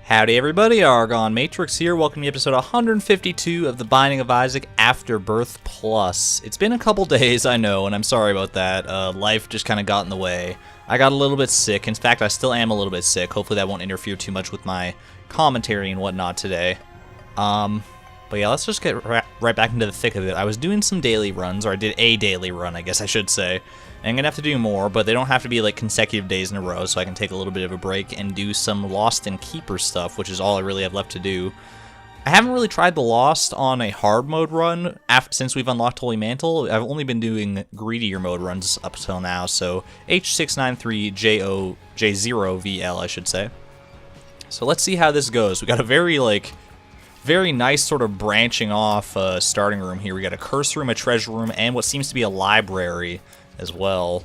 Howdy everybody, ArgonMatrix here, welcome to episode 152 of The Binding of Isaac Afterbirth Plus. It's been a couple days, I know, and I'm sorry about that. Life just kind of got in the way. I got a little bit sick. In fact, I still am a little bit sick. Hopefully that won't interfere too much with my commentary and whatnot today. But yeah, let's just get right back into the thick of it. I was doing some daily runs, or I did a daily run, I guess I should say. I'm going to have to do more, but they don't have to be like consecutive days in a row, so I can take a little bit of a break and do some Lost and Keeper stuff, which is all I really have left to do. I haven't really tried the Lost on a hard mode run since we've unlocked Holy Mantle. I've only been doing greedier mode runs up until now, so H693J0VL, I should say. So let's see how this goes. We got a very nice sort of branching off starting room here. We got a curse room, a treasure room, and what seems to be a library as well.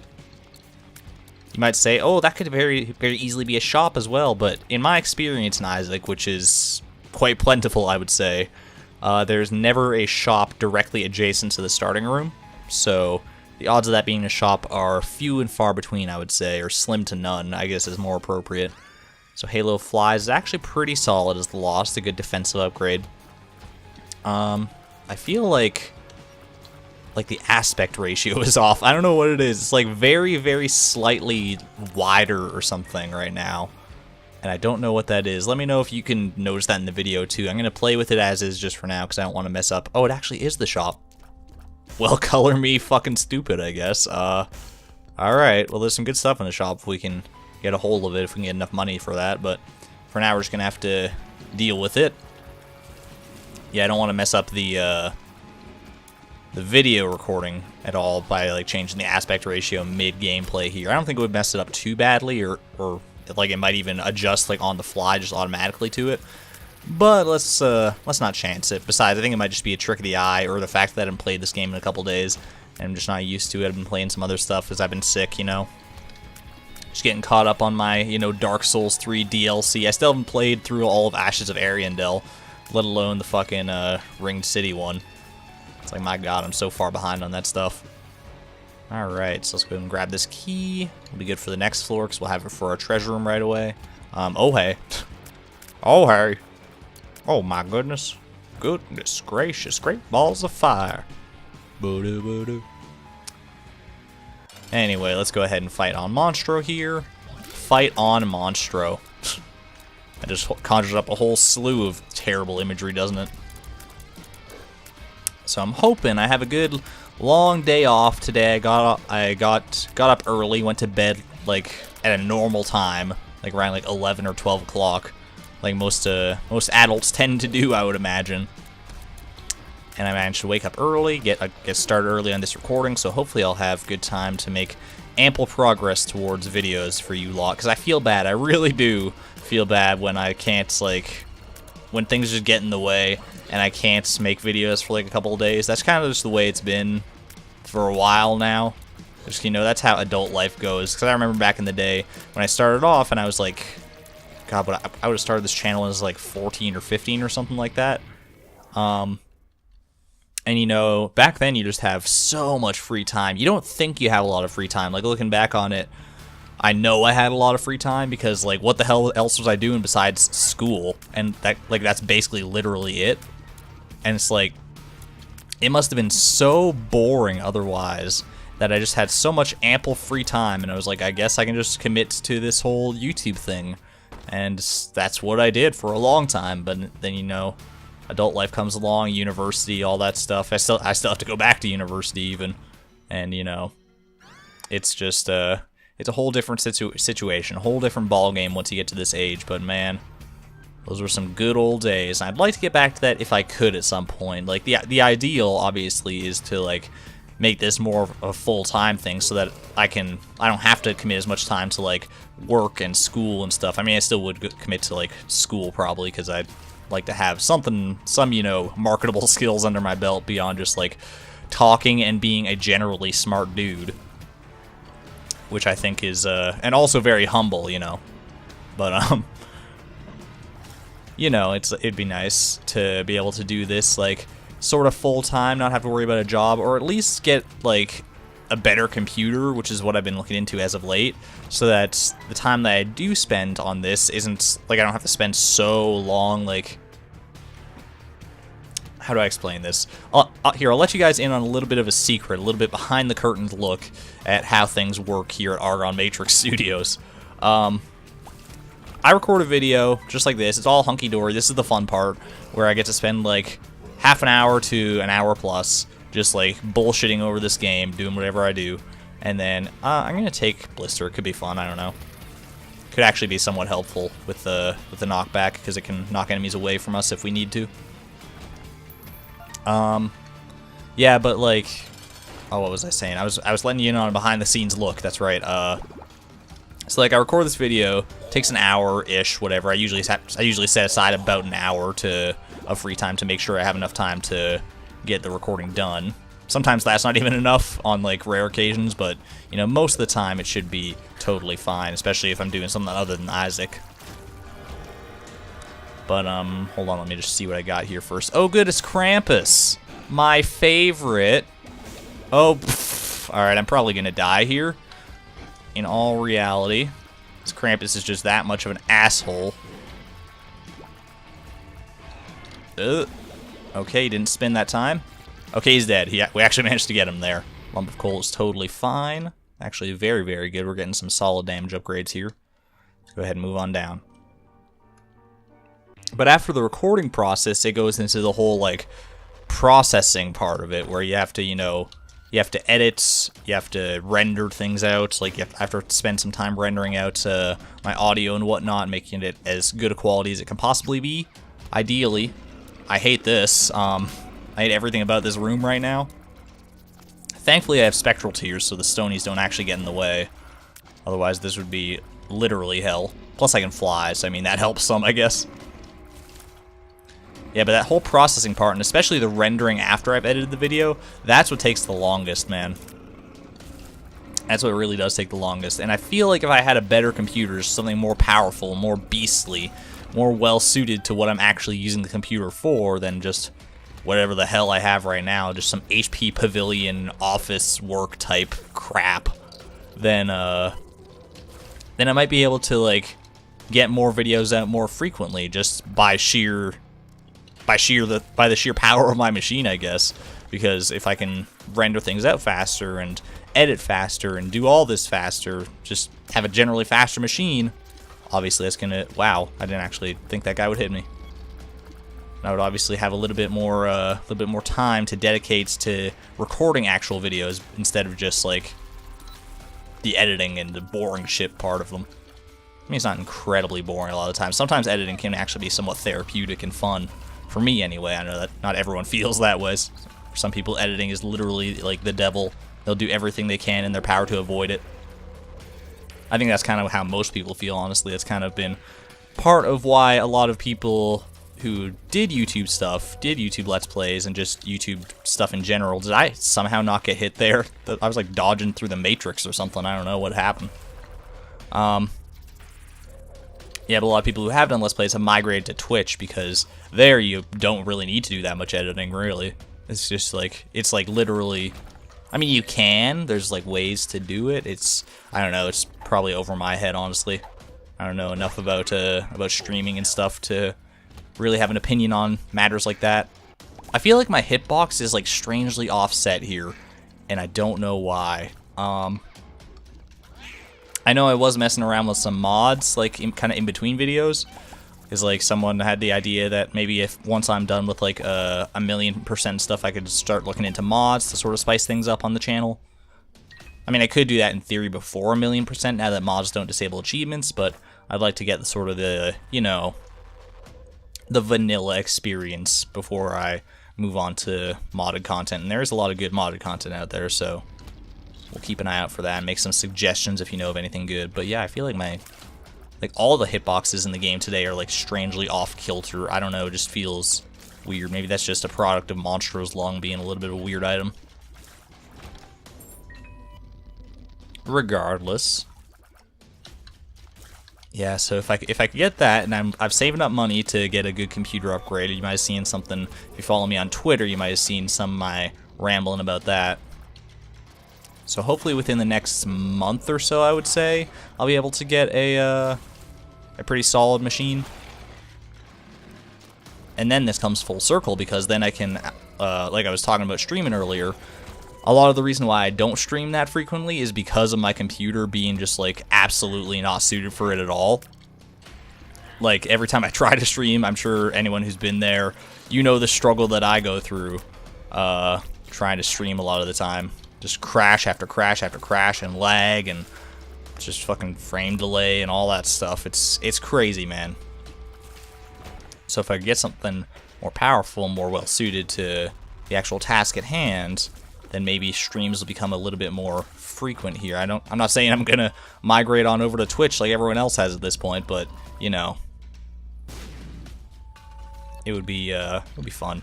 You might say, oh, that could very easily be a shop as well, but in my experience in Isaac, which is quite plentiful, I would say, there's never a shop directly adjacent to the starting room, so the odds of that being a shop are few and far between, I would say, or slim to none, I guess is more appropriate. So Halo Flies is actually pretty solid as the Lost, a good defensive upgrade. I feel like the aspect ratio is off. I don't know what it is. It's like very slightly wider or something right now. And I don't know what that is. Let me know if you can notice that in the video too. I'm going to play with it as is just for now because I don't want to mess up. Oh, it actually is the shop. Well, color me fucking stupid, I guess. Alright, well there's some good stuff in the shop if we can get a hold of it, if we can get enough money for that. But for now we're just going to have to deal with it. Yeah, I don't want to mess up the video recording at all by like changing the aspect ratio mid gameplay here. I don't think it would mess it up too badly, or like it might even adjust like on the fly just automatically to it. But let's not chance it. Besides, I think it might just be a trick of the eye, or the fact that I haven't played this game in a couple days and I'm just not used to it. I've been playing some other stuff because I've been sick, you know. Just getting caught up on my, you know, Dark Souls 3 DLC. I still haven't played through all of Ashes of Ariandel, let alone the fucking Ringed City one. It's like, my god, I'm so far behind on that stuff. Alright, so let's go ahead and grab this key. It'll be good for the next floor, because we'll have it for our treasure room right away. Oh hey. Oh hey. Oh my goodness. Goodness gracious. Great balls of fire. Boo-doo, boo-doo. Anyway, let's go ahead and fight on Monstro here. Fight on Monstro. That just conjures up a whole slew of terrible imagery, doesn't it? So I'm hoping I have a good long day off today. I got up early, went to bed like at a normal time, like around like 11 or 12 o'clock, like most adults tend to do, I would imagine. And I managed to wake up early, get started early on this recording, so hopefully I'll have good time to make ample progress towards videos for you lot, because I feel bad. I really do feel bad when I can't, like, when things just get in the way and I can't make videos for like a couple of days. That's kind of just the way it's been for a while now. Just, you know, that's how adult life goes. Because I remember back in the day when I started off and I was like, God, but I would have started this channel when I was like 14 or 15 or something like that. And you know, back then you just have so much free time. You don't think you have a lot of free time. Like, looking back on it, I know I had a lot of free time because, like, what the hell else was I doing besides school? And that, like, that's basically literally it. And it's like, it must have been so boring otherwise that I just had so much ample free time, and I was like, I guess I can just commit to this whole YouTube thing. And that's what I did for a long time. But then, you know, adult life comes along, university, all that stuff. I still have to go back to university even. And, you know, it's just it's a whole different situation, a whole different ball game once you get to this age. But man, those were some good old days. And I'd like to get back to that if I could at some point. Like, the ideal obviously is to like make this more of a full-time thing so that I don't have to commit as much time to like work and school and stuff. I mean, I still would commit to like school probably, because I'd like to have some, you know, marketable skills under my belt beyond just like talking and being a generally smart dude, which I think is and also very humble, you know. But you know, it'd be nice to be able to do this like sort of full time, not have to worry about a job, or at least get like a better computer, which is what I've been looking into as of late, so that the time that I do spend on this isn't, like, I don't have to spend so long, like, how do I explain this? Here, I'll let you guys in on a little bit of a secret, a little bit behind the curtains look at how things work here at ArgonMatrix Studios. I record a video just like this. It's all hunky-dory. This is the fun part, where I get to spend, like, half an hour to an hour plus just, like, bullshitting over this game, doing whatever I do. And then, I'm going to take Blister. It could be fun. I don't know. Could actually be somewhat helpful with the knockback, because it can knock enemies away from us if we need to. Yeah, but, like, oh, what was I saying? I was letting you in on a behind-the-scenes look. That's right. So, like, I record this video, takes an hour-ish, whatever. I usually set aside about an hour of free time to make sure I have enough time to get the recording done. Sometimes that's not even enough on, like, rare occasions, but, you know, most of the time it should be totally fine, especially if I'm doing something other than Isaac. But, hold on, let me just see what I got here first. Oh, good, it's Krampus. My favorite. Oh, alright, I'm probably gonna die here. In all reality, this Krampus is just that much of an asshole. Okay, he didn't spin that time. Okay, he's dead. We actually managed to get him there. Lump of coal is totally fine. Actually, very, very good. We're getting some solid damage upgrades here. Let's go ahead and move on down. But after the recording process, it goes into the whole, like, processing part of it, where you have to, you know, you have to edit, you have to render things out, like, I have to spend some time rendering out my audio and whatnot, making it as good a quality as it can possibly be, ideally. I hate this. I hate everything about this room right now. Thankfully, I have spectral tears, so the stonies don't actually get in the way. Otherwise, this would be literally hell. Plus, I can fly, so I mean, that helps some, I guess. Yeah, but that whole processing part, and especially the rendering after I've edited the video, that's what takes the longest, man. That's what really does take the longest. And I feel like if I had a better computer, something more powerful, more beastly, more well-suited to what I'm actually using the computer for than just whatever the hell I have right now, just some HP Pavilion office work type crap, then I might be able to, like, get more videos out more frequently just by the sheer power of my machine, I guess. Because if I can render things out faster and edit faster and do all this faster, just have a generally faster machine, obviously that's gonna, wow, I didn't actually think that guy would hit me. I would obviously have a little bit more time to dedicate to recording actual videos instead of just, like, the editing and the boring shit part of them. I mean, it's not incredibly boring a lot of the time. Sometimes editing can actually be somewhat therapeutic and fun. For me, anyway. I know that not everyone feels that way. For some people, editing is literally like the devil. They'll do everything they can in their power to avoid it. I think that's kind of how most people feel, honestly. That's kind of been part of why a lot of people who did YouTube stuff, did YouTube Let's Plays, and just YouTube stuff in general. Did I somehow not get hit there? I was like dodging through the Matrix or something. I don't know what happened. Yeah, but a lot of people who have done Let's Plays have migrated to Twitch, because there you don't really need to do that much editing, really. It's just like, it's like literally, I mean, you can, there's like ways to do it. It's, I don't know, it's probably over my head, honestly. I don't know enough about streaming and stuff to really have an opinion on matters like that. I feel like my hitbox is like strangely offset here, and I don't know why. I know I was messing around with some mods, like, kind of in between videos, because, like, someone had the idea that maybe if once I'm done with, like, 1,000,000% stuff, I could start looking into mods to sort of spice things up on the channel. I mean, I could do that in theory before 1,000,000% now that mods don't disable achievements, but I'd like to get the sort of the, you know, the vanilla experience before I move on to modded content. And there's a lot of good modded content out there, so we'll keep an eye out for that and make some suggestions if you know of anything good. But yeah, I feel like all the hitboxes in the game today are like strangely off kilter. I don't know, it just feels weird. Maybe that's just a product of Monstro's Lung being a little bit of a weird item. Regardless. Yeah, so if I could get that, and I've saving up money to get a good computer upgrade. You might have seen something, if you follow me on Twitter, you might have seen some of my rambling about that. So hopefully within the next month or so, I would say, I'll be able to get a pretty solid machine. And then this comes full circle, because then I can, like I was talking about streaming earlier, a lot of the reason why I don't stream that frequently is because of my computer being just, like, absolutely not suited for it at all. Like, every time I try to stream, I'm sure anyone who's been there, you know the struggle that I go through trying to stream a lot of the time. Just crash after crash after crash and lag and just fucking frame delay and all that stuff. It's crazy, man. So if I get something more powerful and more well suited to the actual task at hand, then maybe streams will become a little bit more frequent here. I'm not saying I'm gonna migrate on over to Twitch like everyone else has at this point, but you know, it would be fun.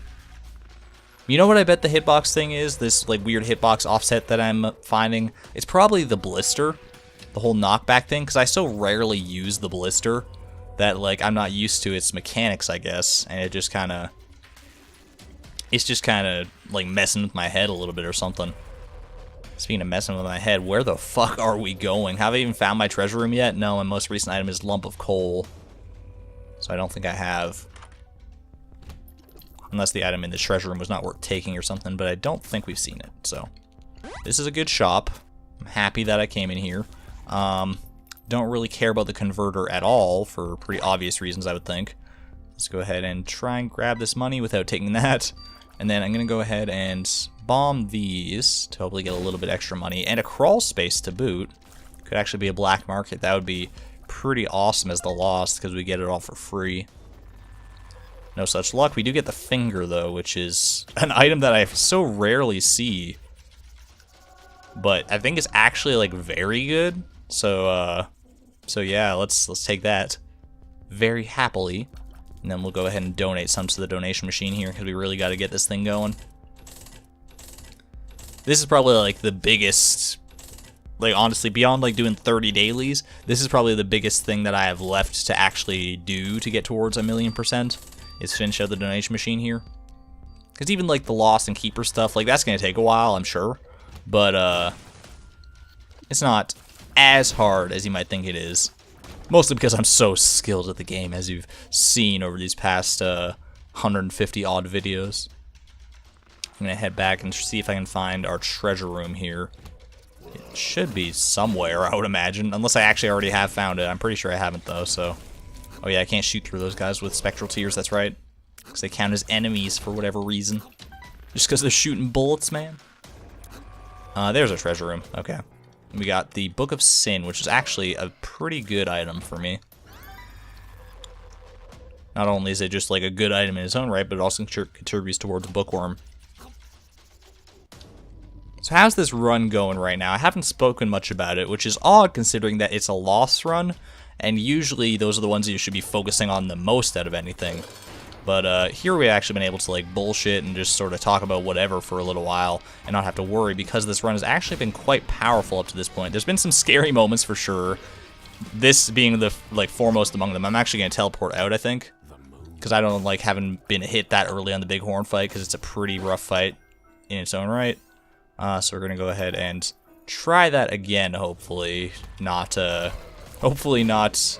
You know what I bet the hitbox thing is? This like weird hitbox offset that I'm finding. It's probably the blister, the whole knockback thing, because I so rarely use the blister that like I'm not used to its mechanics, I guess, and it's just kind of like messing with my head a little bit or something. Speaking of messing with my head, where the fuck are we going? Have I even found my treasure room yet? No, my most recent item is lump of coal, so I don't think I have. Unless the item in the treasure room was not worth taking or something, but I don't think we've seen it. So this is a good shop. I'm happy that I came in here. Don't really care about the converter at all for pretty obvious reasons, I would think. Let's go ahead and try and grab this money without taking that. And then I'm going to go ahead and bomb these to hopefully get a little bit extra money. And a crawl space to boot. Could actually be a black market. That would be pretty awesome as the lost, because we get it all for free. No such luck. We do get the finger, though, which is an item that I so rarely see. But I think it's actually, like, very good. So yeah, let's take that very happily. And then we'll go ahead and donate some to the donation machine here, because we really got to get this thing going. This is probably, like, the biggest, like, honestly, beyond, like, doing 30 dailies, this is probably the biggest thing that I have left to actually do to get towards 1,000,000%. Is finish out the donation machine here. Because even like the lost and keeper stuff, like that's going to take a while, I'm sure. But it's not as hard as you might think it is. Mostly because I'm so skilled at the game, as you've seen over these past 150 odd videos. I'm going to head back and see if I can find our treasure room here. It should be somewhere, I would imagine. Unless I actually already have found it. I'm pretty sure I haven't though, so... Oh yeah, I can't shoot through those guys with spectral tears, that's right. Because they count as enemies for whatever reason. Just because they're shooting bullets, man. There's our treasure room. Okay. We got the Book of Sin, which is actually a pretty good item for me. Not only is it just like a good item in its own right, but it also contributes towards the bookworm. So how's this run going right now? I haven't spoken much about it, which is odd considering that it's a lost run. And usually those are the ones that you should be focusing on the most out of anything. But here we've actually been able to like bullshit and just sort of talk about whatever for a little while and not have to worry, because this run has actually been quite powerful up to this point. There's been some scary moments for sure. This being the like foremost among them. I'm actually going to teleport out, I think. Because I don't like having been hit that early on the big horn fight, because it's a pretty rough fight in its own right. So we're going to go ahead and try that again, hopefully. Hopefully not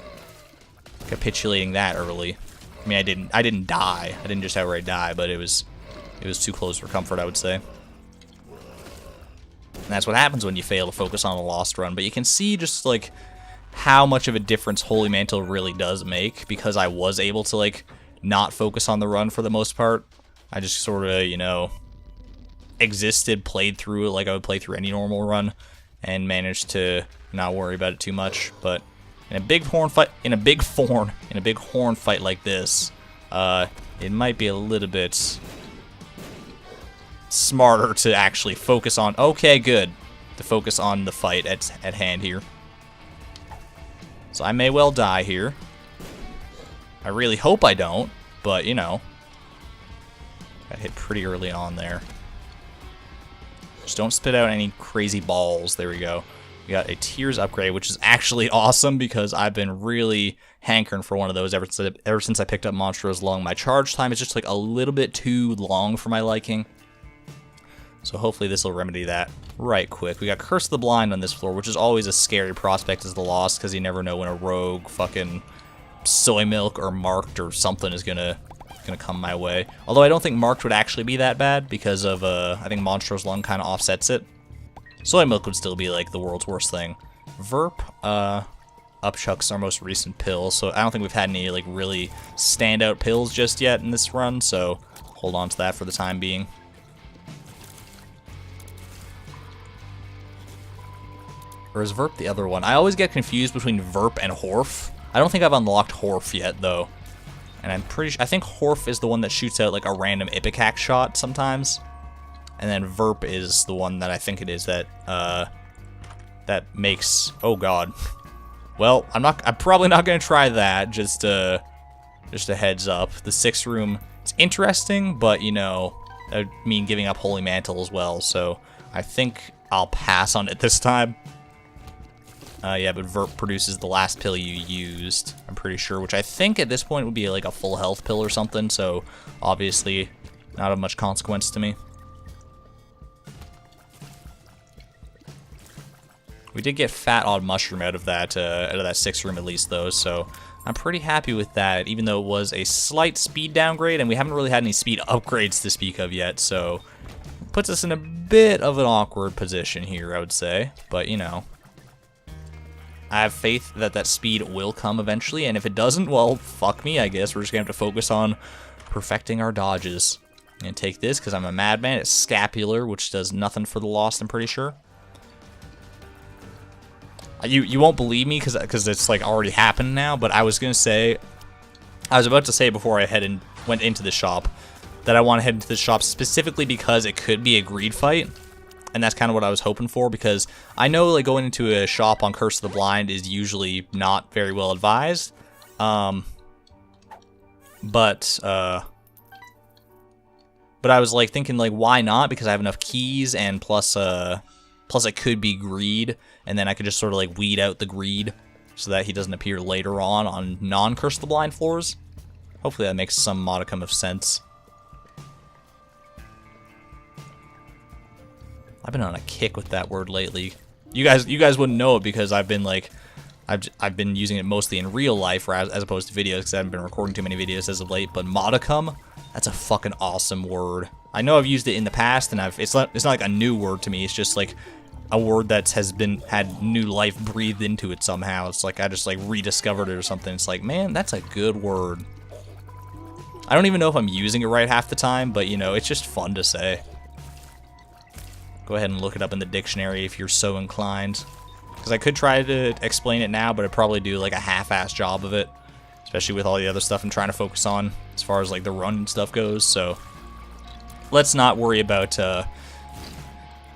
capitulating that early. I mean, I didn't die. I didn't just outright die, but it was too close for comfort, I would say. And that's what happens when you fail to focus on a lost run. But you can see just like how much of a difference Holy Mantle really does make, because I was able to like not focus on the run for the most part. I just sort of, you know, existed, played through it like I would play through any normal run, and managed to not worry about it too much. But in a big horn fight, like this, it might be a little bit smarter to actually focus on. Okay, good. To focus on the fight at hand here. So I may well die here. I really hope I don't, but you know, got hit pretty early on there. Just don't spit out any crazy balls. There we go. We got a Tears upgrade, which is actually awesome, because I've been really hankering for one of those ever since I picked up Monstrous Lung. My charge time is just like a little bit too long for my liking. So hopefully this will remedy that right quick. We got Curse of the Blind on this floor, which is always a scary prospect as the Lost, because you never know when a rogue fucking soy milk or marked or something is gonna come my way. Although I don't think marked would actually be that bad because of I think Monstro's Lung kind of offsets it. Soy milk would still be like the world's worst thing. Verp, Upchuck's our most recent pill, so I don't think we've had any like really standout pills just yet in this run, so hold on to that for the time being. Or is Verp the other one? I always get confused between Verp and Horf. I don't think I've unlocked Horf yet, though. And I'm pretty sure, I think Horf is the one that shoots out like a random Ipecac shot sometimes. And then Verp is the one that I think it is that, that makes, oh god. Well, I'm probably not going to try that, just a heads up. The 6th room, it's interesting, but, you know, that would mean giving up Holy Mantle as well, so I think I'll pass on it this time. Yeah, but Verp produces the last pill you used, I'm pretty sure, which I think at this point would be like a full health pill or something, so obviously not of much consequence to me. We did get Fat Odd Mushroom out of that 6th room at least, though, so I'm pretty happy with that, even though it was a slight speed downgrade, and we haven't really had any speed upgrades to speak of yet, so it puts us in a bit of an awkward position here, I would say, but, you know. I have faith that that speed will come eventually, and if it doesn't, well, fuck me, I guess. We're just going to have to focus on perfecting our dodges. I'm going to take this, because I'm a madman. It's Scapular, which does nothing for the Lost, I'm pretty sure. You won't believe me, because it's, like, already happened now, but I was going to say... I was about to say before I went into the shop, that I want to head into the shop specifically because it could be a greed fight. And that's kind of what I was hoping for, because I know like going into a shop on Curse of the Blind is usually not very well advised. But I was like thinking like why not? Because I have enough keys, and plus it could be greed, and then I could just sort of like weed out the greed so that he doesn't appear later on non-Curse of the Blind floors. Hopefully that makes some modicum of sense. I've been on a kick with that word lately. You guys wouldn't know it because I've been like, I've been using it mostly in real life as opposed to videos, because I haven't been recording too many videos as of late. But modicum, that's a fucking awesome word. I know I've used it in the past, and it's not like a new word to me. It's just like a word that had new life breathed into it somehow. It's like I just like rediscovered it or something. It's like, man, that's a good word. I don't even know if I'm using it right half the time, but you know, it's just fun to say. Go ahead and look it up in the dictionary if you're so inclined. Because I could try to explain it now, but I'd probably do like a half-assed job of it. Especially with all the other stuff I'm trying to focus on as far as like the run and stuff goes. So let's not worry about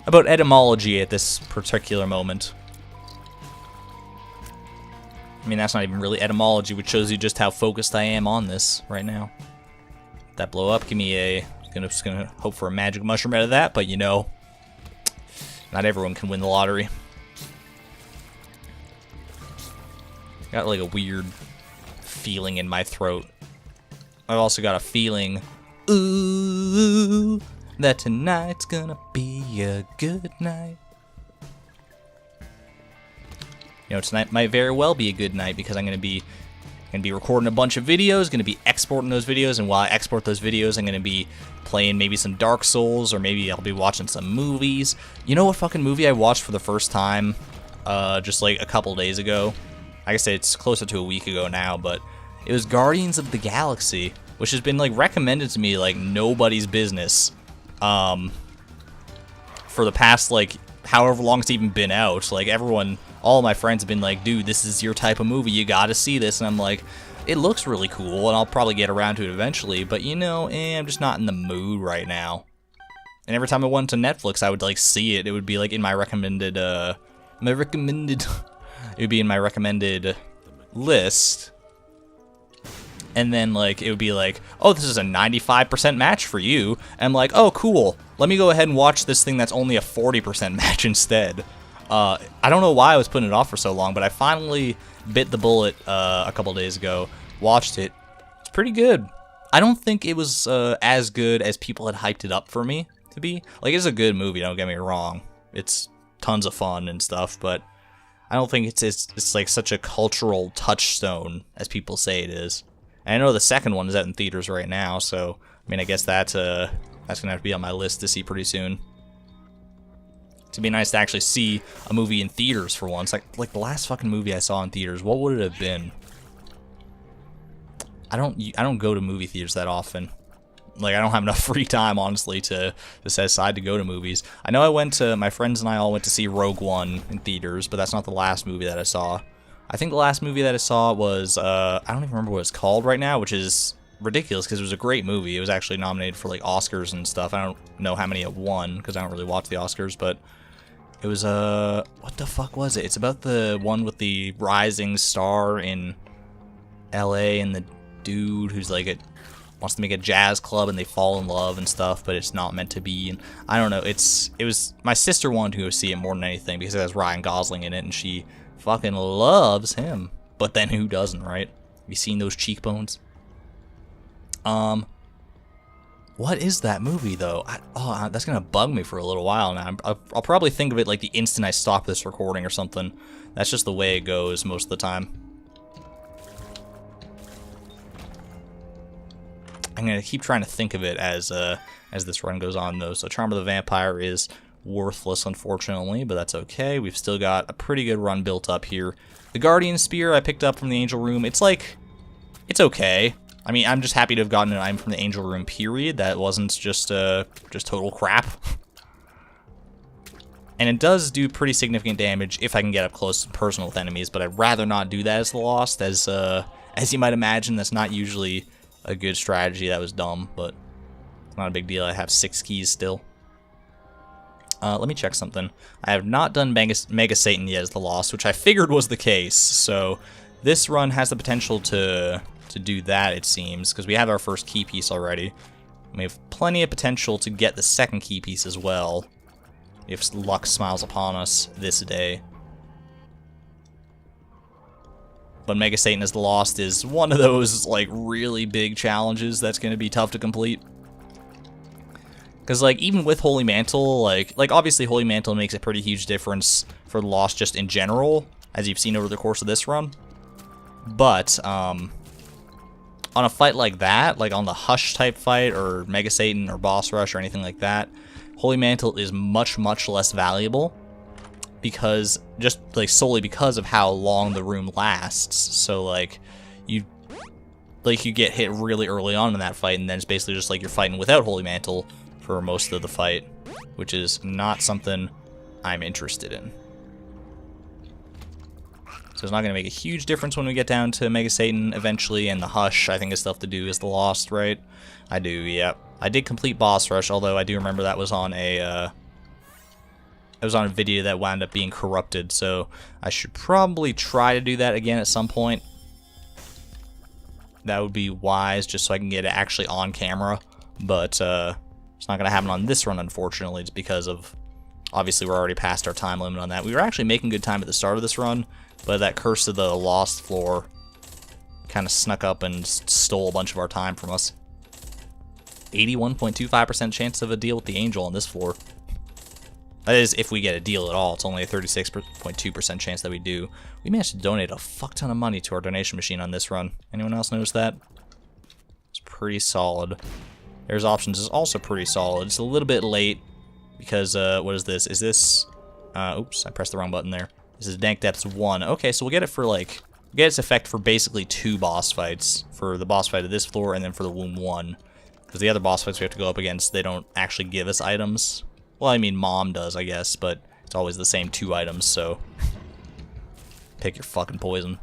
etymology at this particular moment. I mean, that's not even really etymology, which shows you just how focused I am on this right now. That blow up, give me a... Just gonna hope for a magic mushroom out of that, but you know... Not everyone can win the lottery. Got like a weird feeling in my throat. I've also got a feeling, ooh, that tonight's gonna be a good night. You know, tonight might very well be a good night because I'm gonna be recording a bunch of videos, gonna be exporting those videos, and while I export those videos, I'm gonna be playing maybe some Dark Souls, or maybe I'll be watching some movies. You know what fucking movie I watched for the first time just like a couple days ago? I guess it's closer to a week ago now, but it was Guardians of the Galaxy, which has been like recommended to me like nobody's business for the past like however long it's even been out. Like everyone, all of my friends have been like, dude, this is your type of movie, you gotta see this, and I'm like, it looks really cool, and I'll probably get around to it eventually, but you know, I'm just not in the mood right now. And every time I went to Netflix, I would like see it. It would be like in my recommended, it would be in my recommended list. And then like, it would be like, oh, this is a 95% match for you. And I'm like, oh, cool. Let me go ahead and watch this thing that's only a 40% match instead. I don't know why I was putting it off for so long, but I finally bit the bullet a couple days ago, watched it. It's pretty good. I don't think it was as good as people had hyped it up for me. to be. Like, it's a good movie, don't get me wrong. It's tons of fun and stuff, but I don't think it's like such a cultural touchstone as people say it is. And I know the second one is out in theaters right now, so I mean, I guess that's gonna have to be on my list to see pretty soon. It'd be nice to actually see a movie in theaters for once. Like the last fucking movie I saw in theaters, what would it have been? I don't go to movie theaters that often. Like, I don't have enough free time, honestly, to set aside to go to movies. I know my friends and I all went to see Rogue One in theaters, but that's not the last movie that I saw. I think the last movie that I saw was, I don't even remember what it's called right now, which is ridiculous because it was a great movie. It was actually nominated for, like, Oscars and stuff. I don't know how many it won because I don't really watch the Oscars, but it was, what the fuck was it? It's about the one with the rising star in LA and the dude who's, like, wants to make a jazz club and they fall in love and stuff, but it's not meant to be. And I don't know. It was my sister wanted to go see it more than anything because it has Ryan Gosling in it, and she fucking loves him. But then who doesn't, right? Have you seen those cheekbones? What is that movie though? That's gonna bug me for a little while now. I'll probably think of it like the instant I stop this recording or something. That's just the way it goes most of the time. I'm gonna keep trying to think of it as this run goes on though. So Charm of the Vampire is worthless, unfortunately, but that's okay. We've still got a pretty good run built up here. The Guardian Spear I picked up from the Angel Room. It's okay. I mean, I'm just happy to have gotten an item from the Angel Room, period. That wasn't just total crap. And it does do pretty significant damage if I can get up close and personal with enemies, but I'd rather not do that as the Lost, as you might imagine. That's not usually a good strategy. That was dumb, but it's not a big deal. I have 6 keys still. Let me check something. I have not done Mega Satan yet as the Lost, which I figured was the case, so this run has the potential to do that, it seems, because we have our first key piece already. We have plenty of potential to get the second key piece as well, if luck smiles upon us this day. But Mega Satan as the Lost is one of those, like, really big challenges that's going to be tough to complete. Because, like, even with Holy Mantle, like obviously Holy Mantle makes a pretty huge difference for the Lost just in general, as you've seen over the course of this run. But, on a fight like that, like on the Hush type fight, or Mega Satan, or Boss Rush, or anything like that, Holy Mantle is much, much less valuable. Because, just, like, solely because of how long the room lasts. So, like, you get hit really early on in that fight, and then it's basically just like you're fighting without Holy Mantle for most of the fight, which is not something I'm interested in. So it's not going to make a huge difference when we get down to Mega Satan eventually, and the Hush, I think, is stuff to do as the Lost, right? I do, yep. I did complete Boss Rush, although I do remember that was on a, it was on a video that wound up being corrupted, so I should probably try to do that again at some point. That would be wise, just so I can get it actually on camera, but it's not going to happen on this run, unfortunately. It's because of, obviously, we're already past our time limit on that. We were actually making good time at the start of this run, but that Curse of the Lost floor kind of snuck up and stole a bunch of our time from us. 81.25% chance of a deal with the Angel on this floor. That is, if we get a deal at all. It's only a 36.2% chance that we do. We managed to donate a fuck ton of money to our donation machine on this run. Anyone else notice that? It's pretty solid. There's Options is also pretty solid. It's a little bit late because, what is this? Is this, oops, I pressed the wrong button there. This is Dank Depths 1. Okay, so we'll get it for, like, get its effect for basically 2 boss fights. For the boss fight of this floor and then for the Womb 1. Because the other boss fights we have to go up against, they don't actually give us items. Well, I mean, Mom does, I guess, but it's always the same 2 items, so pick your fucking poison.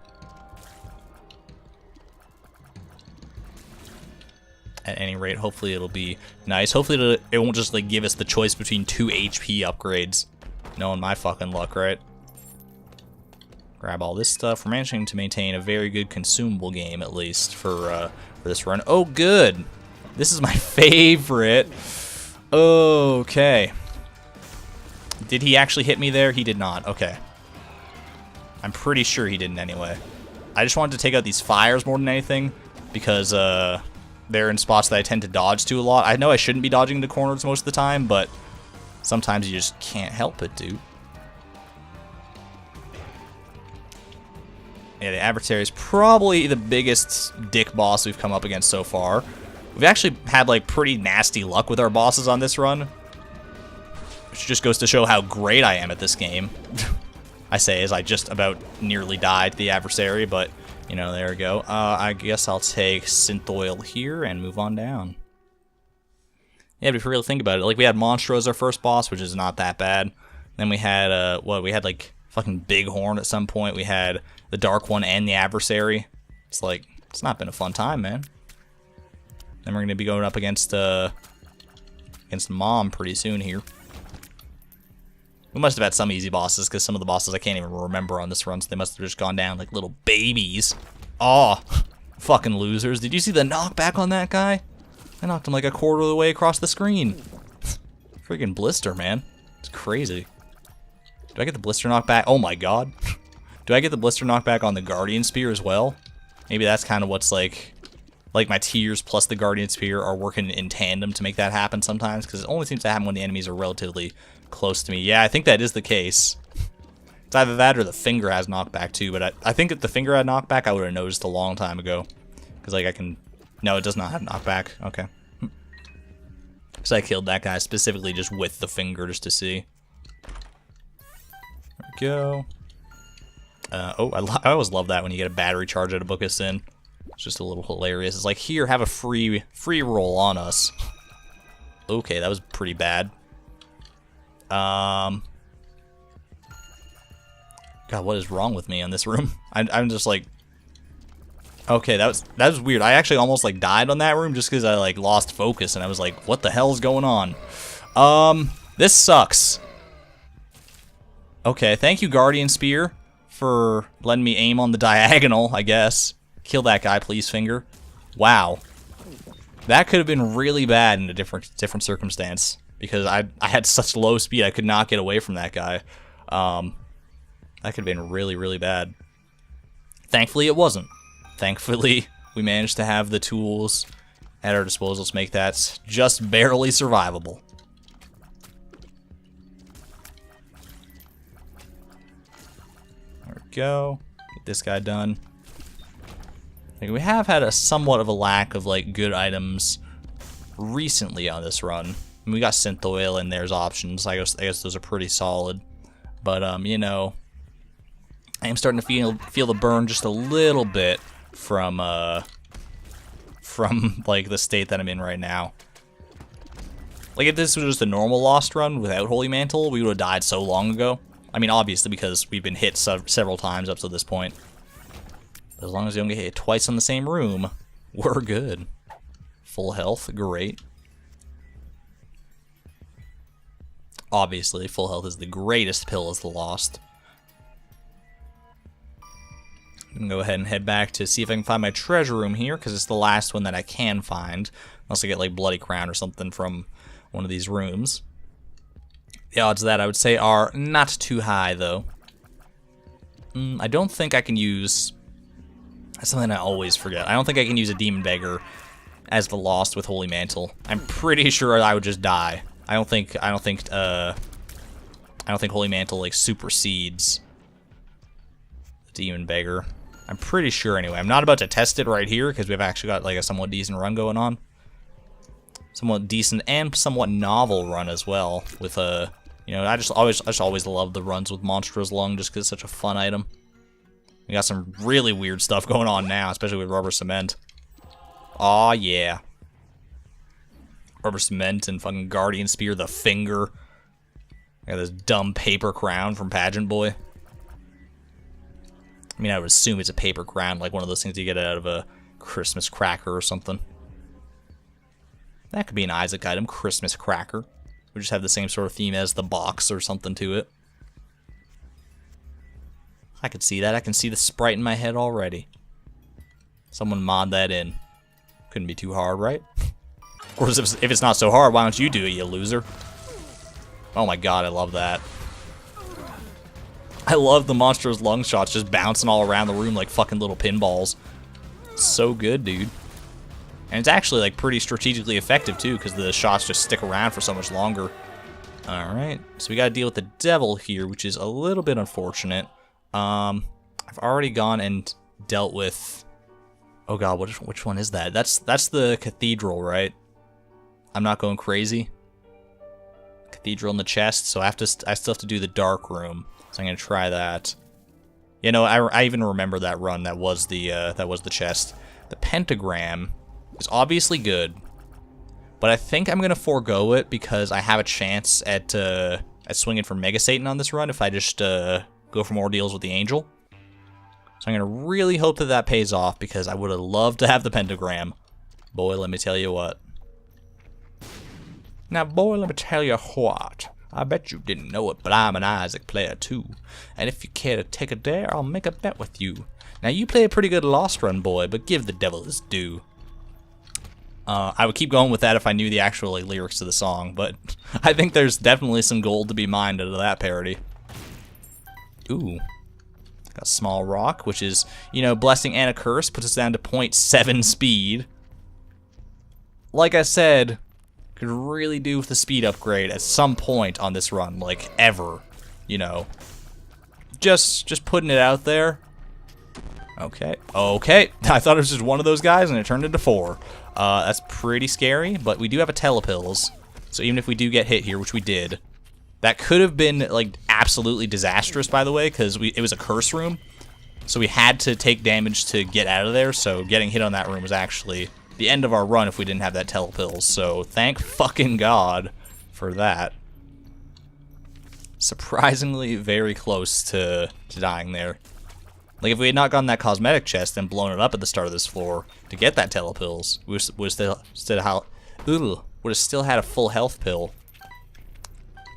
At any rate, hopefully it'll be nice. Hopefully it won't just, like, give us the choice between 2 HP upgrades. Knowing my fucking luck, right? Grab all this stuff. We're managing to maintain a very good consumable game, at least, for this run. Oh, good! This is my favorite. Okay. Did he actually hit me there? He did not. Okay. I'm pretty sure he didn't anyway. I just wanted to take out these fires more than anything, because the they're in spots that I tend to dodge to a lot. I know I shouldn't be dodging into corners most of the time, but sometimes you just can't help it, dude. Yeah, the adversary is probably the biggest dick boss we've come up against so far. We've actually had, like, pretty nasty luck with our bosses on this run, which just goes to show how great I am at this game. I say as I just about nearly died to the adversary, but, you know, there we go. I guess I'll take synth oil here and move on down. Yeah, but if you really think about it, like, we had Monstro as our first boss, which is not that bad. Then we had, we had, like, fucking Bighorn at some point. We had the Dark One and the adversary. It's like, it's not been a fun time, man. Then we're going to be going up against Mom pretty soon here. We must have had some easy bosses, because some of the bosses I can't even remember on this run, so they must have just gone down like little babies. Oh, fucking losers. Did you see the knockback on that guy? I knocked him like a quarter of the way across the screen. Freaking blister, man. It's crazy. Do I get the blister knockback? Oh my god. Do I get the blister knockback on the Guardian Spear as well? Maybe that's kind of what's like my tears plus the Guardian Spear are working in tandem to make that happen sometimes, because it only seems to happen when the enemies are relatively close to me. Yeah, I think that is the case. It's either that or the finger has knockback too, but I think if the finger had knockback, I would have noticed a long time ago. Because, like, I can... No, it does not have knockback. Okay. So I killed that guy specifically just with the finger just to see. There we go. Oh, I always love that when you get a battery charge out of Book of Sin. It's just a little hilarious. It's like, here, have a free roll on us. Okay, that was pretty bad. God, what is wrong with me in this room? I'm just like... Okay, that was weird. I actually almost, like, died on that room just because I, like, lost focus, and I was like, what the hell is going on? This sucks. Okay, thank you, Guardian Spear, for letting me aim on the diagonal, I guess. Kill that guy, please, finger. Wow. That could have been really bad in a different circumstance, because I had such low speed I could not get away from that guy. That could have been really, really bad. Thankfully, it wasn't. Thankfully, we managed to have the tools at our disposal to make that just barely survivable. There we go. Get this guy done. Like, we have had a somewhat of a lack of, like, good items recently on this run. I mean, we got synth oil and there's options. I guess those are pretty solid. But, you know, I am starting to feel the burn just a little bit from like, the state that I'm in right now. Like, if this was just a normal Lost run without Holy Mantle, we would have died so long ago. I mean, obviously, because we've been hit several times up to this point. As long as you don't get hit twice in the same room, we're good. Full health, great. Obviously, full health is the greatest pill as the Lost. I'm gonna go ahead and head back to see if I can find my treasure room here, because it's the last one that I can find. Unless I get, like, Bloody Crown or something from one of these rooms. The odds of that, I would say, are not too high, though. I don't think I can use... That's something I always forget. I don't think I can use a Demon Beggar as the Lost with Holy Mantle. I'm pretty sure I would just die. I don't think Holy Mantle, like, supersedes the Demon Beggar. I'm pretty sure anyway. I'm not about to test it right here because we've actually got, like, a somewhat decent run going on. Somewhat decent and somewhat novel run as well with you know, I just always love the runs with Monstro's Lung just because it's such a fun item. We got some really weird stuff going on now, especially with Rubber Cement. Aw, yeah. Rubber Cement and fucking Guardian Spear, the finger. I got this dumb paper crown from Pageant Boy. I mean, I would assume it's a paper crown, like one of those things you get out of a Christmas cracker or something. That could be an Isaac item, Christmas cracker. We just have the same sort of theme as the box or something to it. I could see that. I can see the sprite in my head already. Someone mod that in. Couldn't be too hard, right? Of course, if it's not so hard, why don't you do it, you loser? Oh my god, I love that. I love the Monstro's Lung shots just bouncing all around the room like fucking little pinballs. So good, dude. And it's actually like pretty strategically effective too, because the shots just stick around for so much longer. Alright, so we gotta deal with the devil here, which is a little bit unfortunate. I've already gone and dealt with... Oh god, which one is that? That's the cathedral, right? I'm not going crazy. Cathedral in the chest, so I still have to do the dark room. So I'm gonna try that. You know, I even remember that run. That was the chest. The pentagram is obviously good, but I think I'm gonna forego it because I have a chance at swinging for Mega Satan on this run if I just go for more deals with the angel. So I'm gonna really hope that that pays off because I would have loved to have the pentagram. Boy, let me tell you what. Now, boy, let me tell you what. I bet you didn't know it, but I'm an Isaac player too. And if you care to take a dare, I'll make a bet with you. Now, you play a pretty good Lost Run, boy, but give the devil his due. I would keep going with that if I knew the actual lyrics to the song, but I think there's definitely some gold to be mined out of that parody. Ooh. Got a small rock, which is, you know, blessing and a curse, puts us down to 0.7 speed. Like I said, could really do with the speed upgrade at some point on this run, like ever, you know. Just putting it out there. Okay, I thought it was just one of those guys and it turned into 4. That's pretty scary, but we do have a telepills, so even if we do get hit here, which we did, that could have been like absolutely disastrous, by the way, because it was a curse room, so we had to take damage to get out of there, so getting hit on that room was actually the end of our run if we didn't have that telepills, so thank fucking God for that. Surprisingly very close to dying there. Like, if we had not gotten that cosmetic chest and blown it up at the start of this floor to get that telepills, we would have still had a full health pill.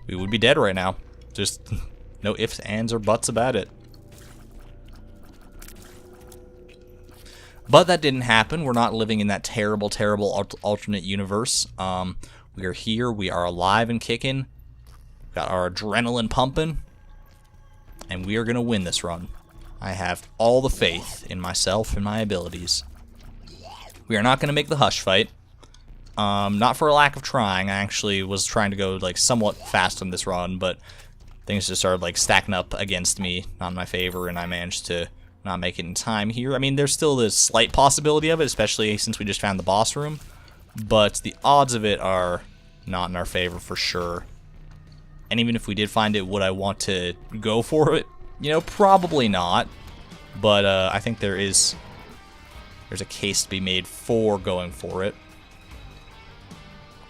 We would be dead right now. Just no ifs, ands, or buts about it. But that didn't happen. We're not living in that terrible, terrible alternate universe. We are here. We are alive and kicking. Got our adrenaline pumping. And we are going to win this run. I have all the faith in myself and my abilities. We are not going to make the hush fight. Not for a lack of trying. I actually was trying to go like somewhat fast on this run, but things just started like stacking up against me, not in my favor, and I managed to not make it in time here. I mean, there's still the slight possibility of it, especially since we just found the boss room, but the odds of it are not in our favor for sure. And even if we did find it, would I want to go for it? You know, probably not, but I think there's a case to be made for going for it.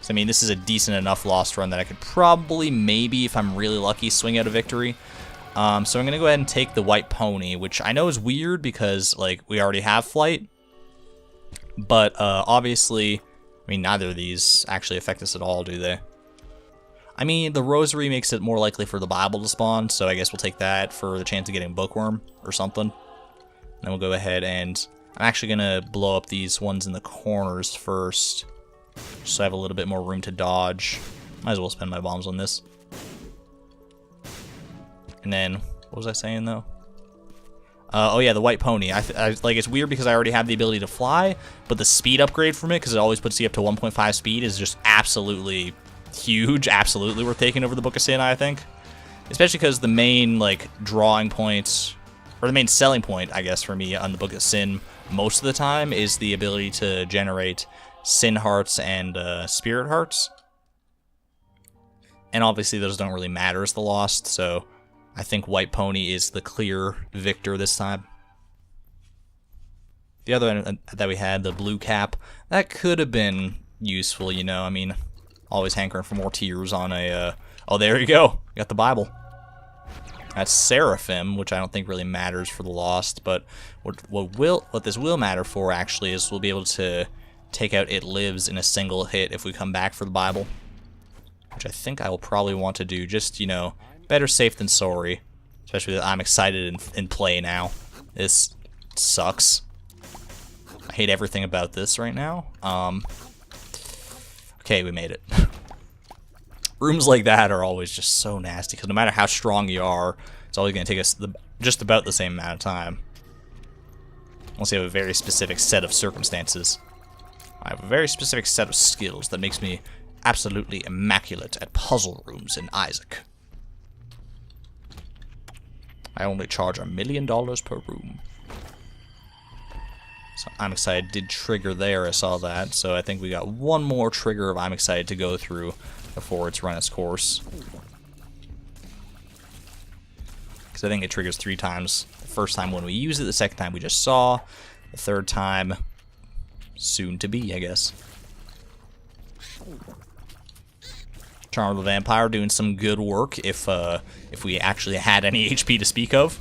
So, I mean, this is a decent enough lost run that I could probably, maybe, if I'm really lucky, swing out a victory. So I'm going to go ahead and take the white pony, which I know is weird because, like, we already have flight. But, obviously, I mean, neither of these actually affect us at all, do they? I mean, the rosary makes it more likely for the Bible to spawn, so I guess we'll take that for the chance of getting bookworm or something. Then we'll go ahead and I'm actually going to blow up these ones in the corners first, so I have a little bit more room to dodge. Might as well spend my bombs on this. And then, what was I saying though? Oh yeah, the white pony. I like, it's weird because I already have the ability to fly, but the speed upgrade from it, because it always puts you up to 1.5 speed, is just absolutely huge. Absolutely worth taking over the Book of Sin, I think. Especially because the main, like, drawing points, or the main selling point, I guess, for me on the Book of Sin most of the time is the ability to generate Sin Hearts and Spirit Hearts. And obviously those don't really matter as the Lost, so I think White Pony is the clear victor this time. The other one that we had, the blue cap, that could have been useful, you know, I mean, always hankering for more tears on a, oh, there you go, got the Bible. That's Seraphim, which I don't think really matters for the Lost, but what this will matter for, actually, is we'll be able to take out It Lives in a single hit if we come back for the Bible, which I think I will probably want to do, just, you know, better safe than sorry, especially that I'm excited in play now. This sucks. I hate everything about this right now. Okay, we made it. Rooms like that are always just so nasty, because no matter how strong you are, it's always going to take us just about the same amount of time. Unless you have a very specific set of circumstances. I have a very specific set of skills that makes me absolutely immaculate at puzzle rooms in Isaac. I only charge $1 million per room. So I'm excited did trigger there, I saw that. So I think we got one more trigger of I'm excited to go through before it's run its course. Because I think it triggers 3 times. The first time when we use it, the second time we just saw, the third time soon to be, I guess. Charm of the Vampire doing some good work if we actually had any HP to speak of.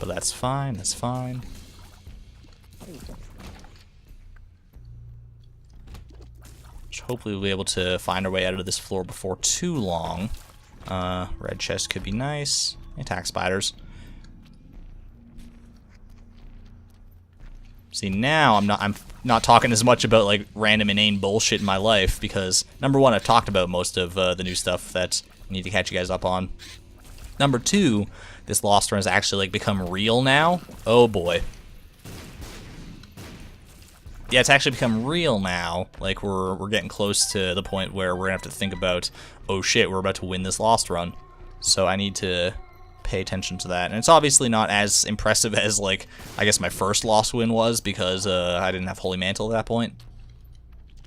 But that's fine, that's fine. Which hopefully we'll be able to find our way out of this floor before too long. Red chest could be nice. Attack spiders. See, now I'm not talking as much about like random inane bullshit in my life because number one, I've talked about most of the new stuff that I need to catch you guys up on. Number two, this Lost Run has actually like become real now. Oh boy. Yeah, it's actually become real now. Like we're getting close to the point where we're gonna have to think about, oh shit, we're about to win this Lost Run. So I need to pay attention to that. And it's obviously not as impressive as like I guess my first Lost win was because I didn't have Holy Mantle at that point.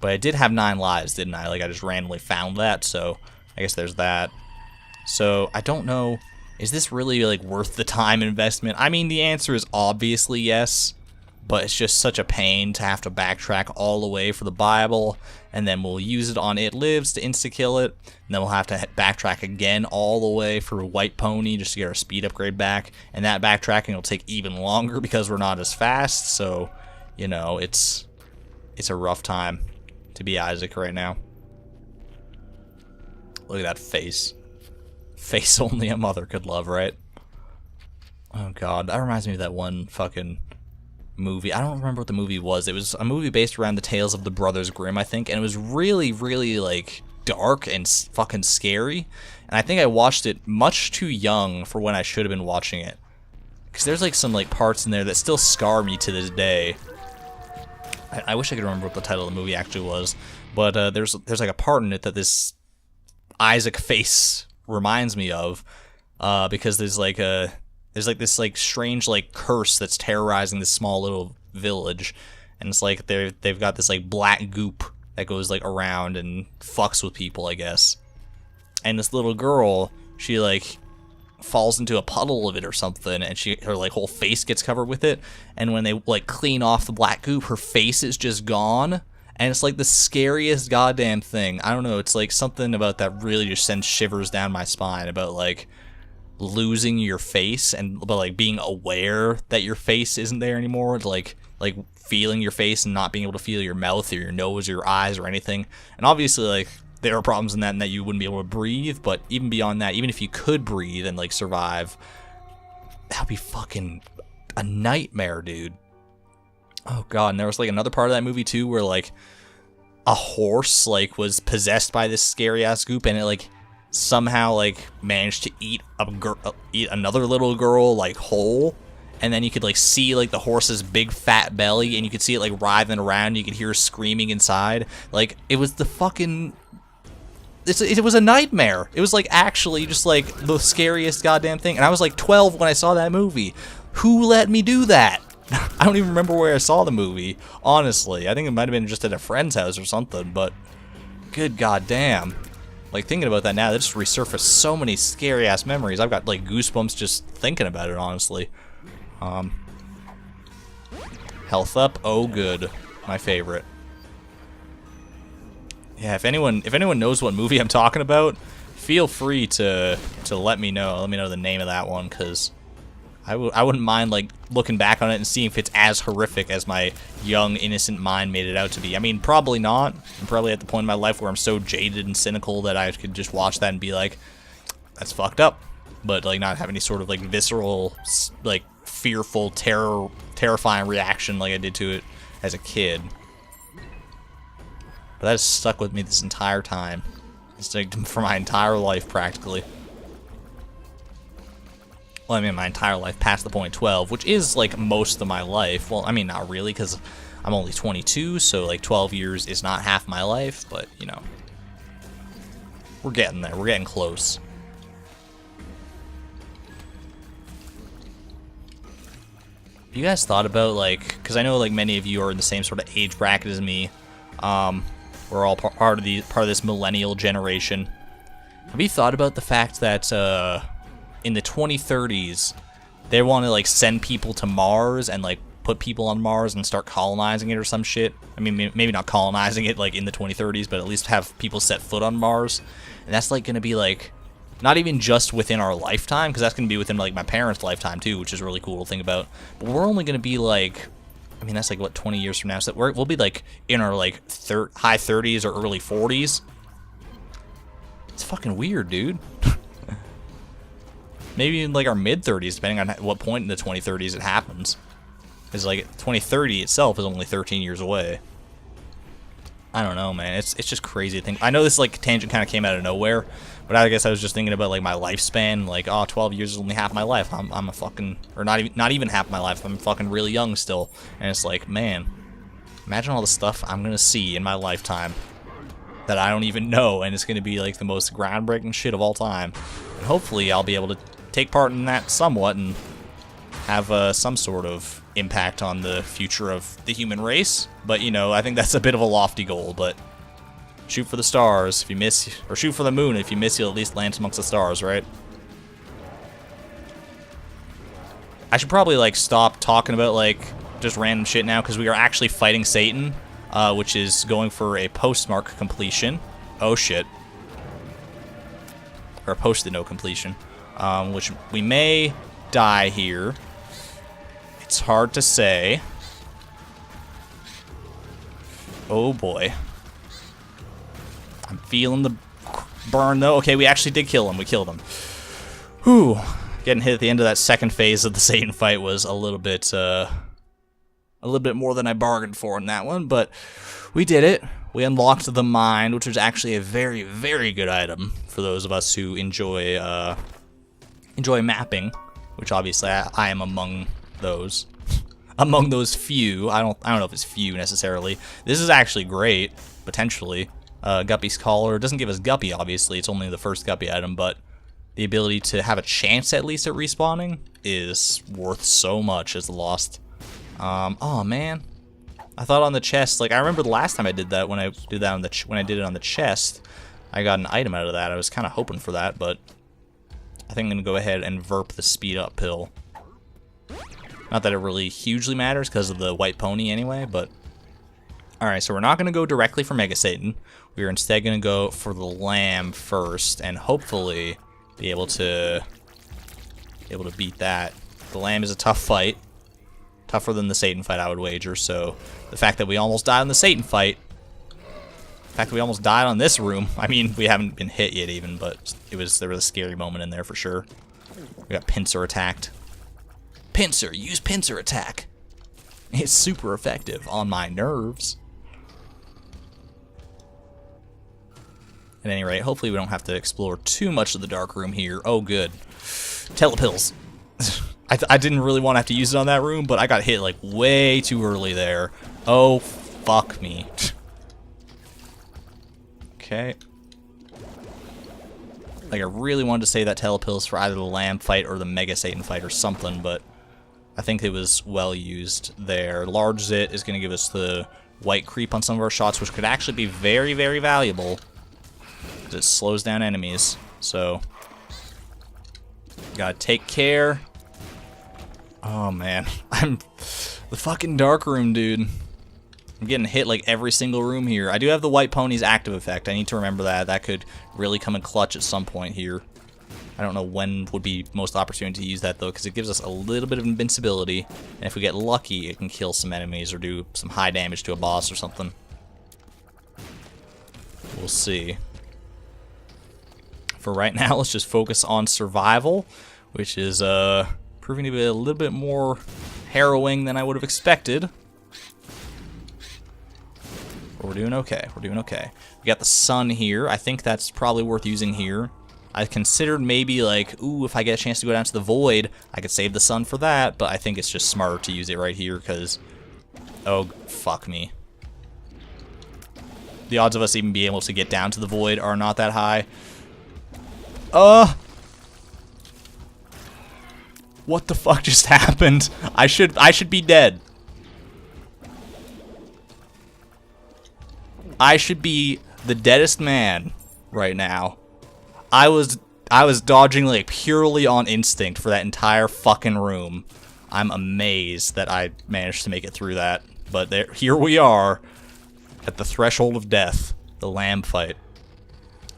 But I did have 9 lives, didn't I? Like I just randomly found that, so I guess there's that. So I don't know, is this really like worth the time investment? I mean, the answer is obviously yes, but it's just such a pain to have to backtrack all the way for the Bible, and then we'll use it on It Lives to insta-kill it, and then we'll have to backtrack again all the way for White Pony just to get our speed upgrade back, and that backtracking will take even longer because we're not as fast, so, you know, it's a rough time to be Isaac right now. Look at that face. Face only a mother could love, right? Oh god, that reminds me of that one fucking movie. I don't remember what the movie was. It was a movie based around the tales of the Brothers Grimm, I think, and it was really, really, like, dark and fucking scary. And I think I watched it much too young for when I should have been watching it. Because there's, like, some, like, parts in there that still scar me to this day. I wish I could remember what the title of the movie actually was. But there's like, a part in it that this Isaac face reminds me of. Because there's, like, this like strange like curse that's terrorizing this small little village, and it's like they've got this like black goop that goes like around and fucks with people, I guess. And this little girl, she like falls into a puddle of it or something, and her like whole face gets covered with it. And when they like clean off the black goop, her face is just gone. And it's like the scariest goddamn thing. I don't know. It's like something about that really just sends shivers down my spine about like losing your face but like being aware that your face isn't there anymore, like feeling your face and not being able to feel your mouth or your nose or your eyes or anything. And obviously like there are problems in that you wouldn't be able to breathe, but even beyond that, even if you could breathe and like survive, that would be fucking a nightmare, dude. Oh god. And there was like another part of that movie too where like a horse like was possessed by this scary ass goop, and it like somehow like managed to eat another little girl like whole, and then you could like see like the horse's big fat belly, and you could see it like writhing around. You could hear her screaming inside. Like it was the fucking it was a nightmare. It was like actually just like the scariest goddamn thing. And I was like 12 when I saw that movie. Who let me do that? I don't even remember where I saw the movie, honestly. I think it might have been just at a friend's house or something, but good goddamn. Like, thinking about that now, that just resurfaced so many scary-ass memories. I've got, like, goosebumps just thinking about it, honestly. Health up. Oh, good. My favorite. Yeah, if anyone knows what movie I'm talking about, feel free to let me know. Let me know the name of that one, because I wouldn't mind, like, looking back on it and seeing if it's as horrific as my young, innocent mind made it out to be. I mean, probably not. I'm probably at the point in my life where I'm so jaded and cynical that I could just watch that and be like, that's fucked up. But, like, not have any sort of, like, visceral, like, fearful, terrifying reaction like I did to it as a kid. But that has stuck with me this entire time. It's like for my entire life, practically. Well, I mean, my entire life past the point 12, which is, like, most of my life. Well, I mean, not really, because I'm only 22, so, like, 12 years is not half my life, but, you know, we're getting there. We're getting close. You guys thought about, like, because I know, like, many of you are in the same sort of age bracket as me. We're all part of this millennial generation. Have you thought about the fact that in the 2030s they want to like send people to Mars and like put people on Mars and start colonizing it or some shit? I mean, maybe not colonizing it like in the 2030s, but at least have people set foot on Mars. And that's like going to be like not even just within our lifetime, because that's going to be within like my parents' lifetime too, which is really cool to think about. But we're only going to be like, I mean, that's like what, 20 years from now. So we'll be like in our like high 30s or early 40s. It's fucking weird, dude. Maybe in like our mid 30s, depending on what point in the 2030s it happens. Because like 2030 itself is only 13 years away. I don't know, man. It's just crazy to think. I know this like tangent kind of came out of nowhere, but I guess I was just thinking about like my lifespan. Like, oh, 12 years is only half my life. I'm a fucking, or not even half my life. I'm fucking really young still. And it's like, man, imagine all the stuff I'm gonna see in my lifetime that I don't even know, and it's gonna be like the most groundbreaking shit of all time. And hopefully I'll be able to take part in that somewhat and have some sort of impact on the future of the human race. But, you know, I think that's a bit of a lofty goal, but shoot for the stars if you miss, or shoot for the moon. If you miss, you'll at least land amongst the stars, right? I should probably, like, stop talking about, like, just random shit now, because we are actually fighting Satan, which is going for a postmark completion. Oh, shit. Or a post-it-note completion. Which we may die here. It's hard to say. Oh boy. I'm feeling the burn though. Okay, we actually did kill him. We killed him. Whew. Getting hit at the end of that second phase of the Satan fight was a little bit more than I bargained for in that one, but we did it. We unlocked the mind, which was actually a very, very good item for those of us who enjoy mapping, which obviously I am among those. Among those few. I don't know if it's few necessarily. This is actually great, potentially. Guppy's Collar doesn't give us Guppy, obviously. It's only the first Guppy item, but the ability to have a chance at least at respawning is worth so much as the Lost. Oh man, I thought on the chest, like I remember the last time I did that when I did that on the when I did it on the chest, I got an item out of that. I was kind of hoping for that, but I think I'm gonna go ahead and verp the speed up pill. Not that it really hugely matters because of the white pony anyway, but alright, so we're not gonna go directly for Mega Satan. We're instead gonna go for the lamb first and hopefully be able to beat that. The lamb is a tough fight. Tougher than the Satan fight, I would wager, so the fact that we almost died on the Satan fight, the fact that we almost died on this room, I mean, we haven't been hit yet even, but there was a scary moment in there for sure. We got pincer attacked. Pincer, use pincer attack. It's super effective on my nerves. At any rate, hopefully we don't have to explore too much of the dark room here. Oh, good. Telepills. I didn't really want to have to use it on that room, but I got hit like way too early there. Oh, fuck me. Okay. Like, I really wanted to say that telepills for either the lamb fight or the Mega Satan fight or something, but I think it was well used there. Large Zit is going to give us the white creep on some of our shots, which could actually be very, very valuable, because it slows down enemies. So, gotta take care. Oh man, I'm the fucking dark room, dude. I'm getting hit like every single room here. I do have the white pony's active effect. I need to remember that. That could really come in clutch at some point here. I don't know when would be most opportune to use that though, because it gives us a little bit of invincibility, and if we get lucky, it can kill some enemies or do some high damage to a boss or something. We'll see. For right now, let's just focus on survival, which is proving to be a little bit more harrowing than I would have expected. But we're doing okay. We're doing okay. We got the sun here. I think that's probably worth using here. I considered maybe like, ooh, if I get a chance to go down to the void, I could save the sun for that, but I think it's just smarter to use it right here because, oh, fuck me. The odds of us even being able to get down to the void are not that high. What the fuck just happened? I should be dead. I should be the deadest man right now. I was dodging like purely on instinct for that entire fucking room. I'm amazed that I managed to make it through that. But here we are at the threshold of death, the lamb fight.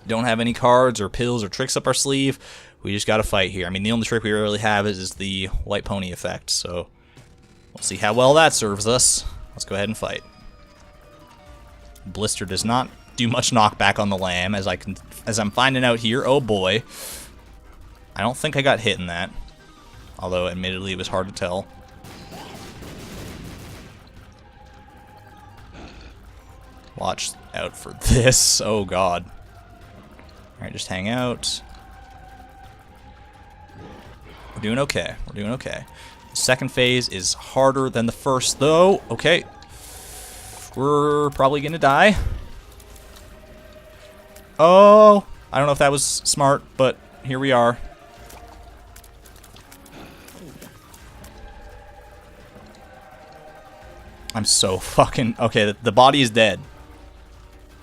Don't have any cards or pills or tricks up our sleeve. We just gotta fight here. I mean, the only trick we really have is the white pony effect, so we'll see how well that serves us. Let's go ahead and fight. Blister does not do much knockback on the lamb, as I'm finding out here. Oh boy. I don't think I got hit in that. Although, admittedly, it was hard to tell. Watch out for this. Oh god. Alright, just hang out. We're doing okay. We're doing okay. The second phase is harder than the first, though. Okay. We're probably gonna die. Oh! I don't know if that was smart, but here we are. I'm so fucking... Okay, the body is dead.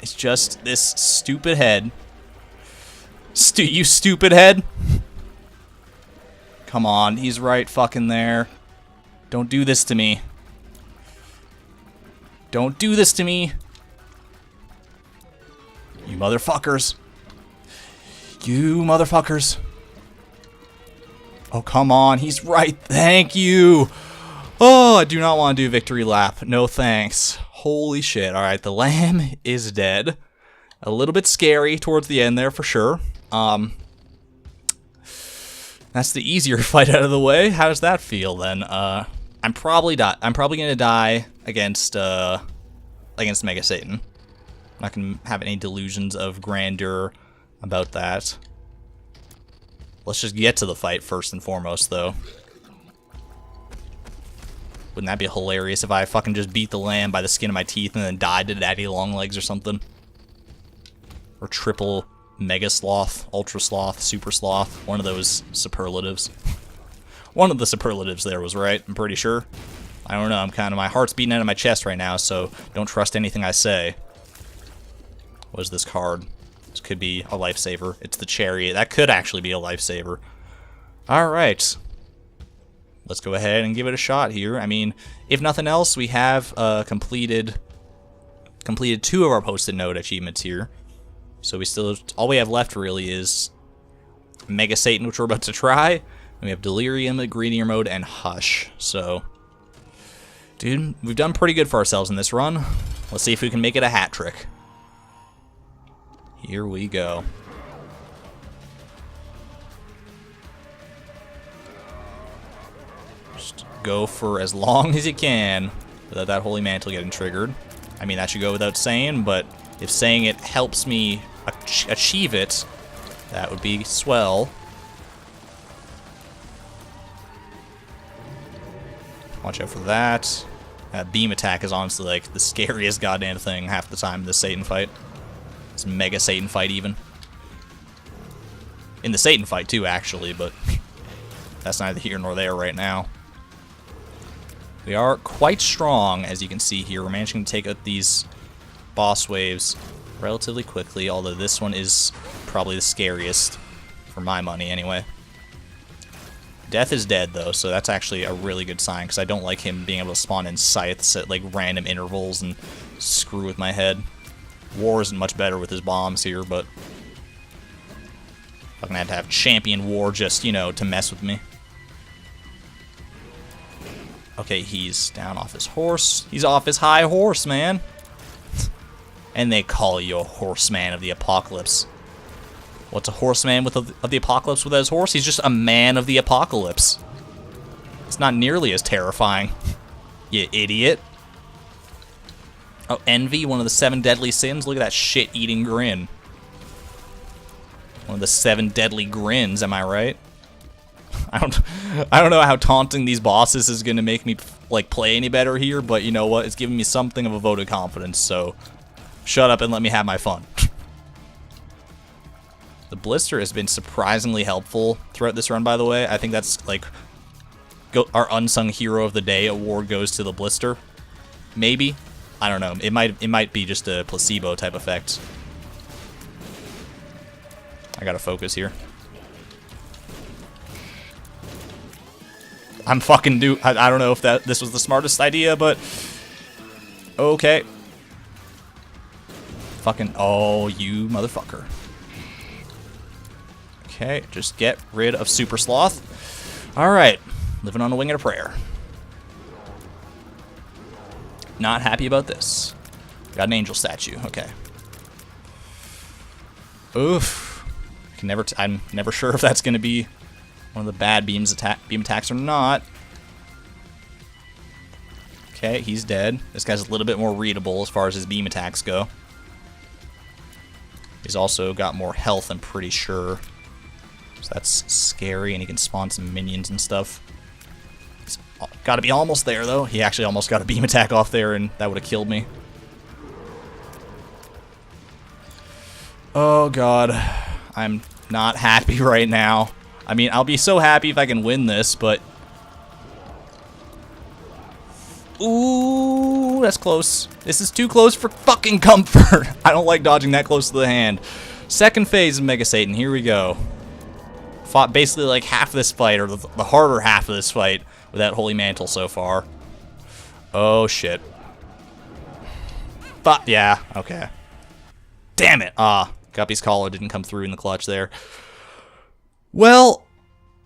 It's just this stupid head. You stupid head! Come on, he's right fucking there. Don't do this to me. Don't do this to me. You motherfuckers. You motherfuckers. Oh, come on, he's right. Thank you. Oh, I do not want to do victory lap. No thanks. Holy shit. Alright, the lamb is dead. A little bit scary towards the end there for sure. That's the easier fight out of the way. How does that feel then? I'm probably gonna die against Mega Satan. I'm not gonna have any delusions of grandeur about that. Let's just get to the fight first and foremost, though. Wouldn't that be hilarious if I fucking just beat the lamb by the skin of my teeth and then died to Daddy Longlegs or something? Or triple Mega Sloth, Ultra Sloth, Super Sloth, one of those superlatives. One of the superlatives there was right, I'm pretty sure. I don't know, my heart's beating out of my chest right now, so don't trust anything I say. What is this card? This could be a lifesaver. It's the Chariot. That could actually be a lifesaver. Alright. Let's go ahead and give it a shot here. I mean, if nothing else, we have completed 2 of our post-it note achievements here. So all we have left really is Mega Satan, which we're about to try. And we have Delirium, Greedier Mode, and Hush. So, dude, we've done pretty good for ourselves in this run. Let's see if we can make it a hat trick. Here we go. Just go for as long as you can without that Holy Mantle getting triggered. I mean, that should go without saying, but if saying it helps me achieve it, that would be swell. Watch out for that. Beam attack is honestly like the scariest goddamn thing half the time in this Satan fight. It's Mega Satan fight even. In the Satan fight too, actually, but that's neither here nor there right now. We are quite strong, as you can see here. We're managing to take out these boss waves relatively quickly, although this one is probably the scariest, for my money anyway. Death is dead, though, so that's actually a really good sign, because I don't like him being able to spawn in scythes at like random intervals and screw with my head. War isn't much better with his bombs here, but I'm gonna have to have Champion War just, you know, to mess with me. Okay, he's down off his horse. He's off his high horse, man. And they call you a horseman of the apocalypse. What's a horseman of the apocalypse without his horse? He's just a man of the apocalypse. It's not nearly as terrifying. You idiot. Oh, envy, one of the 7 deadly sins. Look at that shit-eating grin. One of the 7 deadly grins, am I right? I don't know how taunting these bosses is gonna make me like play any better here, but you know what? It's giving me something of a vote of confidence, so shut up and let me have my fun. The blister has been surprisingly helpful throughout this run, by the way. I think that's like our unsung hero of the day award goes to the blister. Maybe. I don't know. It might be just a placebo type effect. I gotta focus here. I'm fucking I don't know if this was the smartest idea, but okay. Fucking oh, you motherfucker. Okay, just get rid of Super Sloth. All right, living on a wing and a prayer. Not happy about this. Got an angel statue. Okay. Oof. I'm never sure if that's gonna be one of the bad beam attacks or not. Okay, he's dead. This guy's a little bit more readable as far as his beam attacks go. He's also got more health, I'm pretty sure. So that's scary, and he can spawn some minions and stuff. He's got to be almost there, though. He actually almost got a beam attack off there, and that would have killed me. Oh, God. I'm not happy right now. I mean, I'll be so happy if I can win this, but... Ooh, that's close. This is too close for fucking comfort. I don't like dodging that close to the hand. Second phase of Mega Satan. Here we go. Fought basically like half of this fight, or the harder half of this fight, with that Holy Mantle so far. Oh, shit. But, yeah, okay. Damn it. Guppy's Collar didn't come through in the clutch there. Well,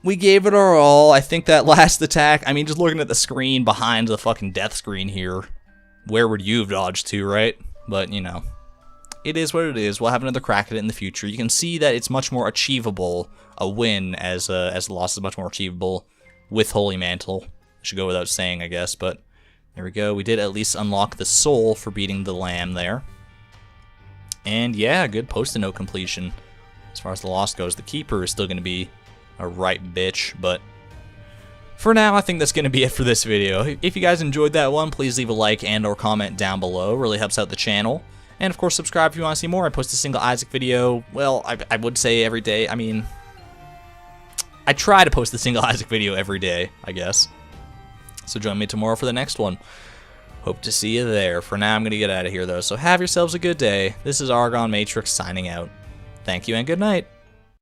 we gave it our all. I think that last attack, I mean, just looking at the screen behind the fucking death screen here, where would you have dodged to, right? But, you know, it is what it is. We'll have another crack at it in the future. You can see that it's much more achievable, a win, as the loss is much more achievable with Holy Mantle. Should go without saying, I guess, but there we go. We did at least unlock the soul for beating the lamb there. And yeah, good post-it note completion. As far as the loss goes, the keeper is still going to be a right bitch, but for now, I think that's going to be it for this video. If you guys enjoyed that one, please leave a like and or comment down below. It really helps out the channel. And of course, subscribe if you want to see more. I post a single Isaac video, well, I would say every day. I mean, I try to post a single Isaac video every day, I guess. So join me tomorrow for the next one. Hope to see you there. For now, I'm going to get out of here, though. So have yourselves a good day. This is ArgonMatrix signing out. Thank you and good night.